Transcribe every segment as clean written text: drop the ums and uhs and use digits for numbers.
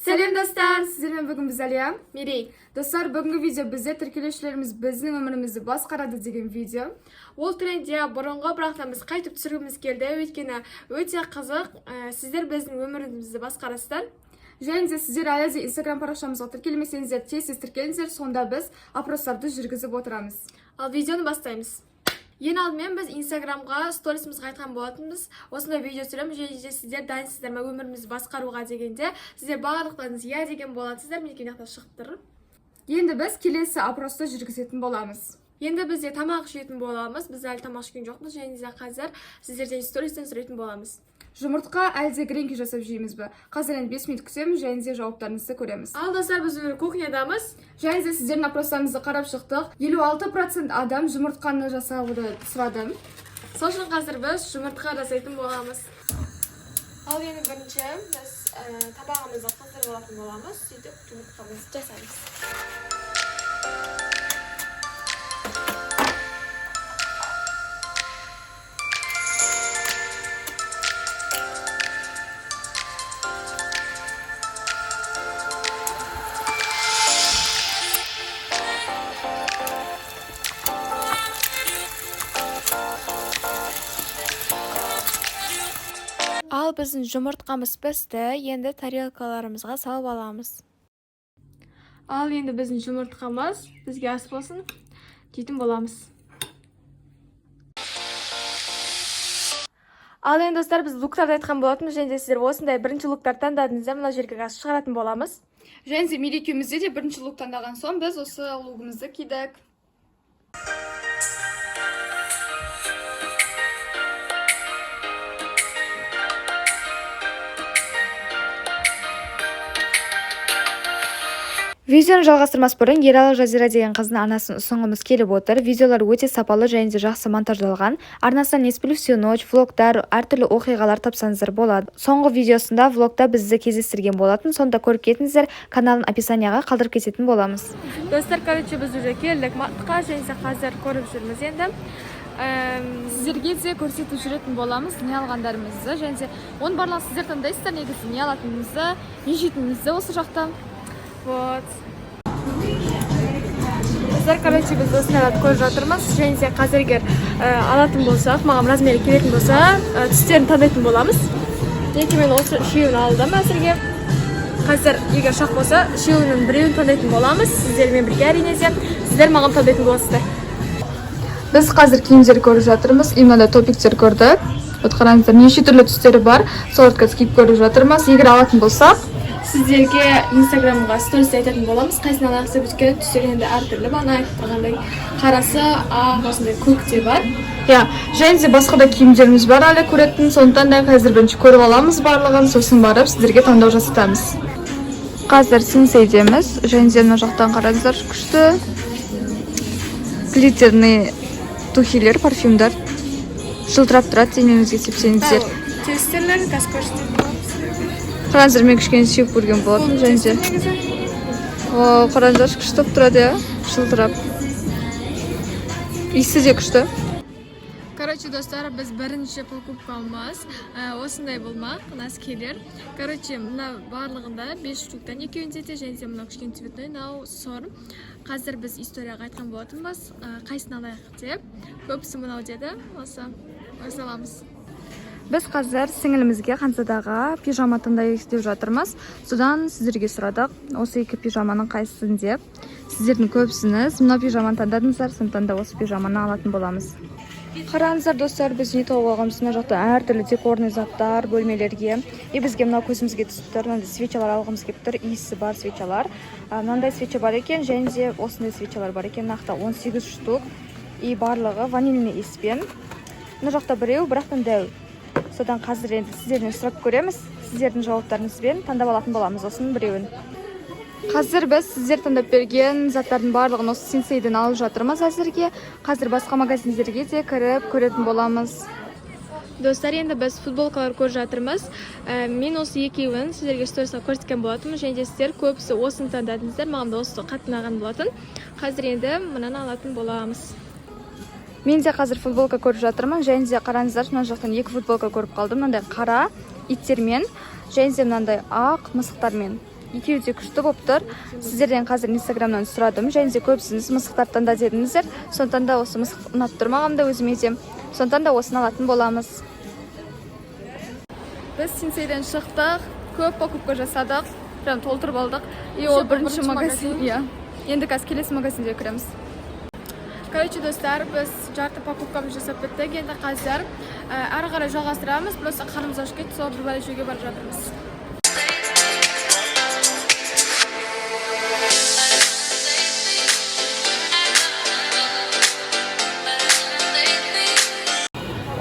Сәлем достар, сіздермен бүгін біз Әлия, Мерей. Достар, бүгінгі видео бізде тіркелушілеріміз біздің өмірімізді басқарады деген видео. Ол трендте бұрынғы, бірақ біз қайтып түсіргіміз келді, өйткені өте қызық, сіздер біздің өмірімізді басқарасыздар. Және де сіздер әлі де Instagram парақшамызға тіркелмесеңіздер, тез тіркеліңіздер, сонда біз опростарды жүргізіп отырамыз. Ал видеоны бастаймыз. Ең алдымен біз Инстаграмға сторисімізге айтқан болатынбыз. Осындай видео түсіремін, және де сіздер дайынсыздар ма өмірімізді басқаруға дегенде, сіздер барлықтарыңыз иә деген болатынсыздар, мен екен шығып тұр. Енді біз келесі опросты жүргізетін боламыз. Енді бізде тамақ жейтін боламыз. Біз әлі тамақ жеген жоқпыз, және де қазір сіздерден стористен сұрайтын боламыз. Жұмыртқа әлде гренки жасап жейміз бе? Қазір енді 5 минут күтеміз, және де жауаптарыңызды көреміз. Ал достар, біз кухнядамыз. Және де сіздердің опростарыңызды қарап шықтық. 56% адам жұмыртқаны жасауды сұрады. Сол үшін қазір біз жұмыртқа жасайтын боламыз. Ал енді бірінші біз табағымызды қыздырып алатын боламыз. Сөйтіп жұмыртқамызды жасаймыз. Ал біздің жұмыртқамыз пісті, енді тарелкаларымызға салып аламыз. Ал енді біздің жұмыртқамыз бізге ас болсын, жейтін боламыз. Ал енді достар, біз луктарды айтқан болатынбыз, және де сіздер осындай бірінші луктар таңдадыңыздар, мына жерге қазір шығаратын боламыз. Және де мерекемізде де бірінші лук таңдаған соң біз осы лугымызды кидік. Видеоны жалғастырмас бұрын Ералы Жазира деген қыздың арнасын ұсынғымыз келіп отыр. Видеолар өте сапалы және де жақсы монтаждалған. Арнасынан не сплю всю ночь, влогтар, әртүрлі оқиғалар тапсаңыздар болады. Соңғы видеосында влогта бізді кездестірген болатын. Сонда көріп кетіңіздер, каналын описанияға қалдырып кететін боламыз. Достар, короче, біз уже келдік маққа, және де қазір көріп жүрміз енді. Сіздерге де көрсетіп жүретін боламыз не алғандарымызды, және де оны барлығы сіздер таңдайсыздар, негізі не алатынымызды, не жейтінімізді осы жақта. Вот. Біздер, короче, біз осындайларды көріп жатырмыз, және де қазір егер алатын болсақ, маған размері келетін болса, түстерін таңдайтын боламыз. Және мен осы үшеуін алдым әзірге. Қазір егер шақ болса, үшеуінің біреуін таңдайтын боламыз. Сіздермен бірге әрине де, сіздер маған таңдайтын боласыздар. Біз қазір киімдер көріп жатырмыз, именно топиктер көрдік. Вот қараңыздар, неше түрлі түстері бар, соларды киіп көріп жатырмыз. Егер алатын болсақ, сіздерге Инстаграмға стористе айтатын боламыз, қайсысын алғысы өйткені түстері енді әртүрлі, бана айтып тұрғандай қарасы, осындай көк те бар. Және де басқа да киімдеріміз бар әлі көретін, сондықтан да қазір бірінші көріп аламыз барлығын, сосын барып сіздерге таңдау жасатамыз. Қазір сенсейдеміз, және де мына жақтан қараңыздар, күшті глиттерный тухилер, парфюмдар жылтырап тұрады, денемізге сепсеңіздер. Тестерлер, каскошты. Қараңыздар, мен кішкене сүйіп көрген болатын, және де қараңыздар, күшті тұрады, жылтырап. Иісі де күшті. Короче, достар, біз бірінші покупкамыз осындай болмақ, носкилер. Короче, мына барлығында 5 штуктан екеуінде де, және де мына кішкене цветной, нау сор. Қазір біз историяға айтқан болатынбыз, қайсын алайық деп. Көбісі мынау деді, осыны аламыз. Біз қазір сіңілімізге Ханзадаға пижама таңдайық деп жатырмыз. Содан сіздерге сұрадық, осы екі пижаманың қайсысын деп. Сіздердің көбісіңіз мына пижаманы таңдадыңыздар, сондықтан да осы пижаманы алатын боламыз. Қараңыздар, достар, біз не тауып алғанбыз, мына жақта әртүрлі декорный заттар бөлмелерге. Бізге мына көзімізге түсіп тұр, мынандай свечалар алғымыз келіп тұр, иісі бар свечалар. Мынандай свеча бар екен, және де осындай свечалар бар екен, нақты 18 штук. И барлығы ванильный иіспен. Мына жақта біреу, бірақтан дәу. Содан қазір енді сіздерден сұрап көреміз, сіздердің жауаптарыңызбен таңдап алатын боламыз осының біреуін. Қазір біз сіздер таңдап берген заттардың барлығын осы сенсейден алып жатырмыз әзірге. Қазір басқа магазиндерге де кіріп көретін боламыз. Достар, енді біз футболкалар көріп жатырмыз. Мен осы екеуін сіздерге сторисқа көрсеткен болатынмын, және де сіздер көбісі осыны таңдадыңыздар, маған да осы қатты ұнаған болатын. Қазір енді мынаны алатын боламыз. Мен де қазір футболка көріп жатырмын, және де қараңыздар, мына жақтан екі футболка көріп қалдым. Мынандай қара иттермен, және де мынандай ақ мысықтармен. екеуі де күшті болып тұр. Сіздерден қазір инстаграмнан сұрадым, және де көбісіңіз мысықтарды таңда дедіңіздер. Сондықтан да осы мысық ұнап тұр маған да өзіме де. Сондықтан да осыны алатын боламыз. Біз Сенсейден шықтық, көп покупка жасадық, прям толтырып алдық. И ол бірінші магазин. Енді қазір келесі магазинге кіреміз. Короче, достар, біз жарты покупкамыз жасап біттік. Енді қазір әрі қарай жалғастырамыз. Просто қарнымыз ашып кетті, сол бір бәле жеуге барып жатырмыз.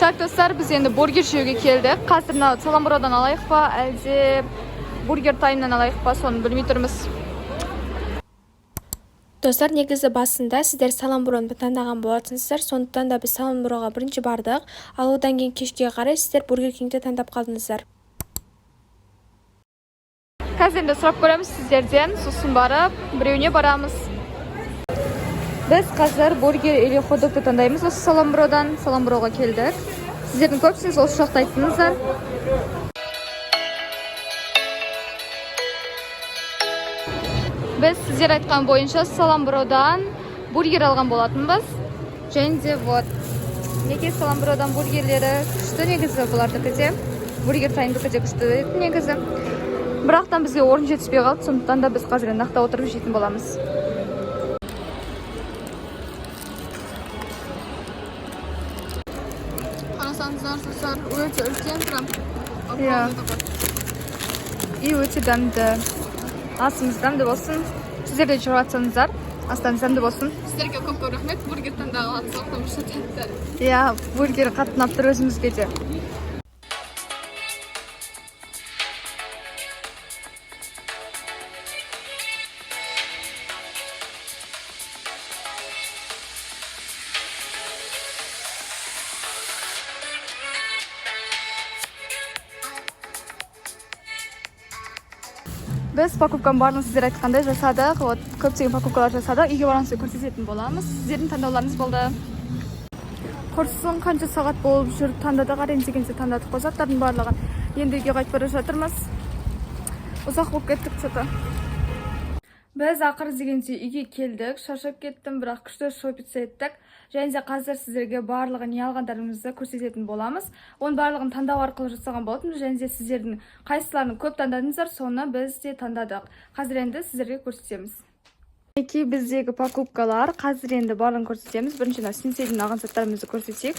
Так, достар, біз енді бургер жеуге келдік. Қазір Саламбуродан алайық па, әлде бургер таймнан алайық па, соны білмей тұрмыз. Достар, негізі басында сіздер Саламбуроны таңдаған болатынсыздар, сондықтан да біз Саламбуроға бірінші бардық, ал одан кейін кешке қарай сіздер Бургер Кингті таңдап қалдыңыздар. Қазір енді сұрап көреміз сіздерден, сосын барып, біреуіне барамыз. Біз қазір бургер или хот-догты таңдаймыз осы Саламбуродан. Саламбуроға келдік. Сіздердің көпсіңіз осы жақта айттыңыздар. Біз сіздер айтқан бойынша Саламбуродан бургер алған болатынбыз. Және де вот. Неге Саламбуродан бургерлері күшті негізі бұлардікі де. Бургер тайымдікі де күшті негізі. Бірақтан бізге орын жетіспей қалды, сондықтан да біз қазір нақта отырып жейтін боламыз. Қарасаңыздар, достар, өте үлкен прям. И өте дәмді. Асымыз дәмді болсын. Сіздер де жүріп атсаңыздар, астан дәмді болсын. Сіздерге көп рахмет, бургер таңдаған атсақ, тамшы тәтті. Бургер қатынап тұр өзімізге де. Біз покупканы барлығын сіздер айтқандай жасадық. Көптеген покупкалар жасадық. Үйге барғанда көрсететін боламыз. Сіздердің таңдауларыңыз болды. Құрсын қанша сағат болып жүріп таңдадық, дегенде таңдадық қой заттардың барлығын. Енді үйге қайтып бара жатырмыз. Ұзақ болып кеттік что-то. Біз ақыры дегенде үйге келдік. Шаршап кеттім, бірақ күшті шопинг еттік. Және де қазір сіздерге барлығын не алғандарымызды көрсететін боламыз. Оның барлығын таңдау арқылы жасаған болатын. Және де сіздердің қайсыларын көп таңдадыңыздар, соны біз де таңдадық. Қазір енді сіздерге көрсетеміз. Мінекей біздегі покупкалар. Қазір енді барлығын көрсетеміз. Бірінші Сенсейден алған заттарымызды көрсетейік.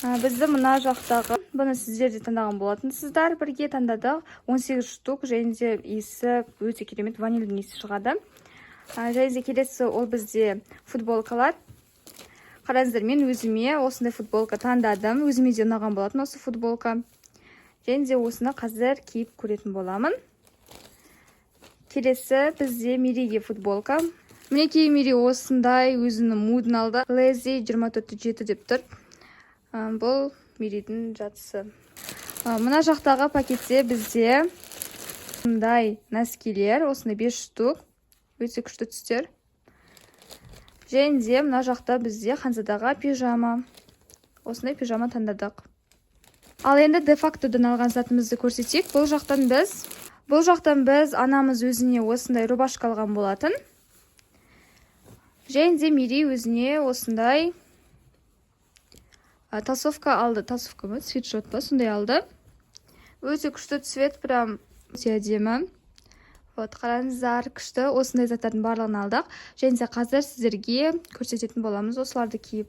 Бізді мына жақтағы, бұны сіздер де таңдаған болатынсыздар. Бірге таңдадық. 18 штук, және де иісі өте керемет, ванильдің иісі шығады. Және де келесі ол бізде футболкалар. Қараңыздар, мен өзіме осындай футболка таңдадым. Өзіме де ұнаған болатын осы футболка. Және де осыны қазір киіп көретін боламын. Келесі бізде Мириге футболка. Мінекей Мири осындай өзінің мудын алды. Lazy 24-7 деп тұр. Бұл Миридің жатысы. Мына жақтағы пакетте бізде осындай носкилер, осындай 5 штук. Өте күшті түстер. Және де мына жақта бізде Ханзадаға пижама. Осындай пижама таңдадық. Ал енді де-фактодан алған затымызды көрсетейік. Бұл жақтан біз анамыз өзіне осындай рубашка алған болатын. Және де Мири өзіне осындай толстовка алды. Толстовка ма, свитшот па, сондай алды. Өте күшті цвет, прям өте әдемі. Қараңыздар, күшті осындай заттардың барлығын алдық. Және де қазір сіздерге көрсететін боламыз осыларды киіп.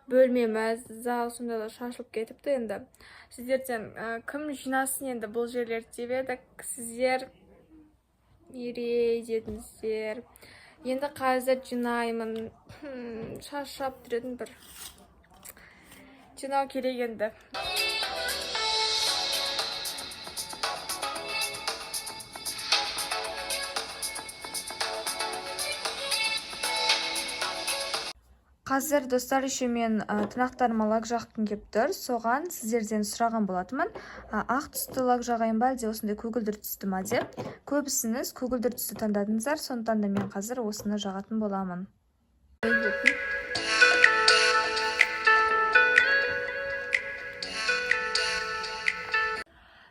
Бөлмеміз, зал сонда да шашылып кетіпті енді. Сіздерден кім жинасын енді бұл жерлер деп едік. Сіздер ере дедіңіздер. Енді қазір жинаймын. Шашап тұретін бір жинау керек енді. Қазір достар еще мен тырнақтарыма лак жаққым кеп тұр. Соған сіздерден сұраған болатынмын. Ақ түсті лак жағайын ба әлде осындай көгілдір түсті ма деп. Көбісіңіз көгілдір түсті таңдадыңыздар, сондықтан да мен қазір осыны жағатын боламын.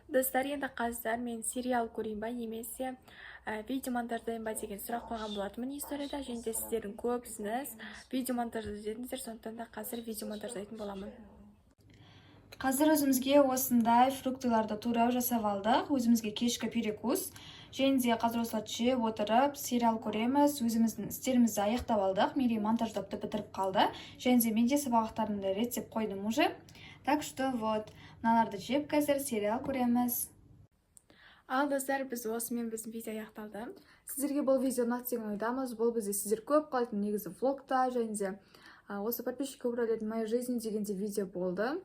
Достар, енді қазір мен сериал көрейін ба немесе видео монтаждайын ба деген сұрақ қойған болатынмын историяда. Және де сіздердің көбісіңіз видео монтаждайды дедіңіздер, сондықтан да қазір видео монтаждайтын боламын. Қазір өзімізге осындай фруктыларды турап жасап алдық. Өзімізге кешкі перекус. Және де қазір осылай жеп отырып сериал көреміз. Өзіміздің істерімізді аяқтап алдық. Мери монтаждапты бітіріп қалды. Және де менде сабақтарымды реттеп қойдым уже. Так что вот, мыналарды жеп қазір сериал көреміз. Ал достар, біз осымен біздің видео аяқталды. Сіздерге бұл видео ұнады деген ойдамыз. Бұл бізде сіздер көп қалайтын негізі влогта, және де осы подписчик көбірелетін моя жизнь дегенде видео болды.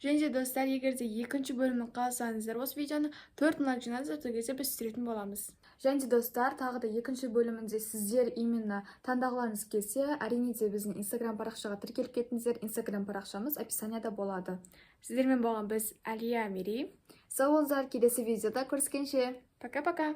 Және де достар, егер де екінші бөлімін қаласаңыздар, осы видеоны 4 лайк жинаңыздар, сол кезде біз түсіретін боламыз. Және де достар, тағы да екінші бөлімінде сіздер именно таңдағыларыңыз келсе, әрине де біздің Instagram парақшаға тіркеліп кетіңіздер. Instagram парақшамыз описанияда болады. Сіздермен болған біз Әлия, Мери. Сау болыңыздар, келесі видеода көріскенше. Пока-пока.